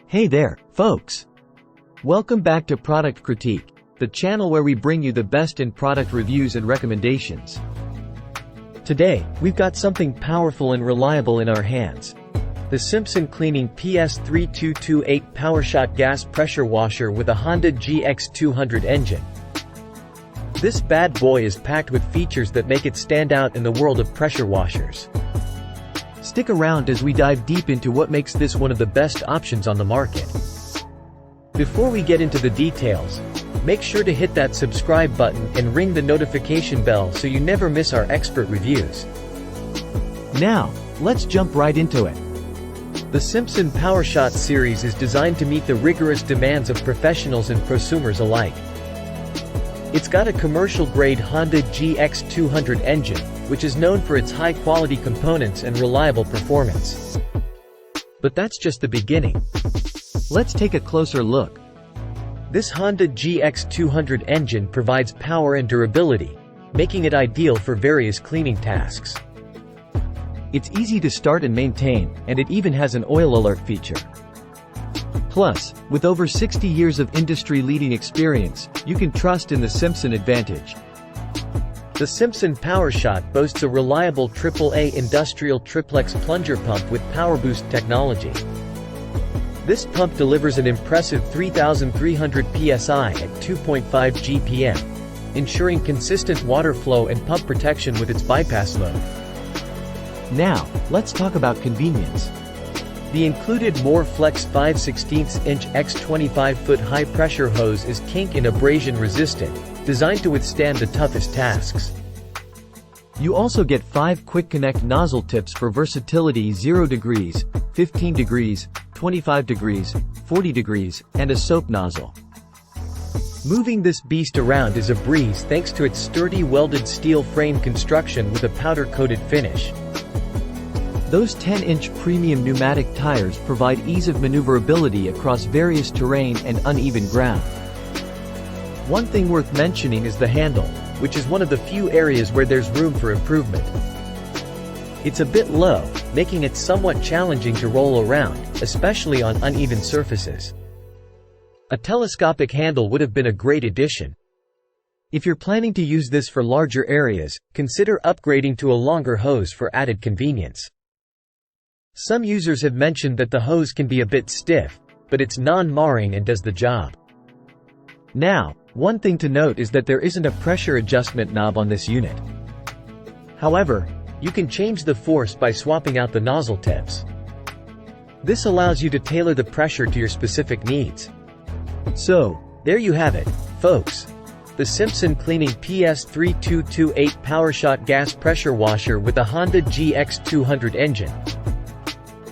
Hey there, folks! Welcome back to Product Critique, the channel where we bring you the best in product reviews and recommendations. Today, we've got something powerful and reliable in our hands. The SIMPSON Cleaning PS3228 PowerShot Gas Pressure Washer with a Honda GX200 engine. This bad boy is packed with features that make it stand out in the world of pressure washers. Stick around as we dive deep into what makes this one of the best options on the market. Before we get into the details, make sure to hit that subscribe button and ring the notification bell so you never miss our expert reviews. Now, let's jump right into it. The SIMPSON PowerShot series is designed to meet the rigorous demands of professionals and prosumers alike. It's got a commercial-grade Honda GX200 engine, which is known for its high-quality components and reliable performance. But that's just the beginning. Let's take a closer look. This Honda GX200 engine provides power and durability, making it ideal for various cleaning tasks. It's easy to start and maintain, and it even has an oil alert feature. Plus, with over 60 years of industry-leading experience, you can trust in the SIMPSON advantage. The SIMPSON PowerShot boasts a reliable AAA industrial triplex plunger pump with PowerBoost technology. This pump delivers an impressive 3,300 PSI at 2.5 GPM, ensuring consistent water flow and pump protection with its bypass mode. Now, let's talk about convenience. The included MoreFlex 5/16" x 25-foot high-pressure hose is kink and abrasion resistant, designed to withstand the toughest tasks. You also get 5 quick connect nozzle tips for versatility: 0 degrees, 15 degrees, 25 degrees, 40 degrees, and a soap nozzle. Moving this beast around is a breeze thanks to its sturdy welded steel frame construction with a powder-coated finish. Those 10-inch premium pneumatic tires provide ease of maneuverability across various terrain and uneven ground. One thing worth mentioning is the handle, which is one of the few areas where there's room for improvement. It's a bit low, making it somewhat challenging to roll around, especially on uneven surfaces. A telescopic handle would have been a great addition. If you're planning to use this for larger areas, consider upgrading to a longer hose for added convenience. Some users have mentioned that the hose can be a bit stiff, but it's non-marring and does the job. Now, one thing to note is that there isn't a pressure adjustment knob on this unit. However, you can change the force by swapping out the nozzle tips. This allows you to tailor the pressure to your specific needs. So, there you have it, folks. The SIMPSON Cleaning PS3228 PowerShot Gas Pressure Washer with a Honda GX200 engine.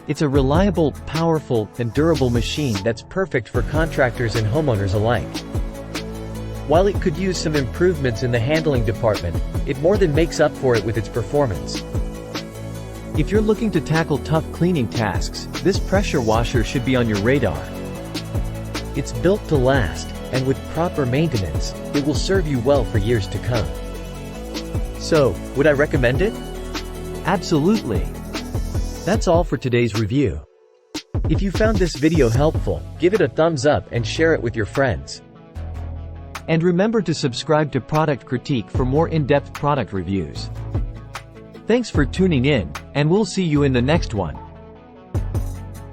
It's a reliable, powerful, and durable machine that's perfect for contractors and homeowners alike. While it could use some improvements in the handling department, it more than makes up for it with its performance. If you're looking to tackle tough cleaning tasks, this pressure washer should be on your radar. It's built to last, and with proper maintenance, it will serve you well for years to come. So, would I recommend it? Absolutely. That's all for today's review. If you found this video helpful, give it a thumbs up and share it with your friends. And remember to subscribe to Product Critique for more in-depth product reviews. Thanks for tuning in, and we'll see you in the next one.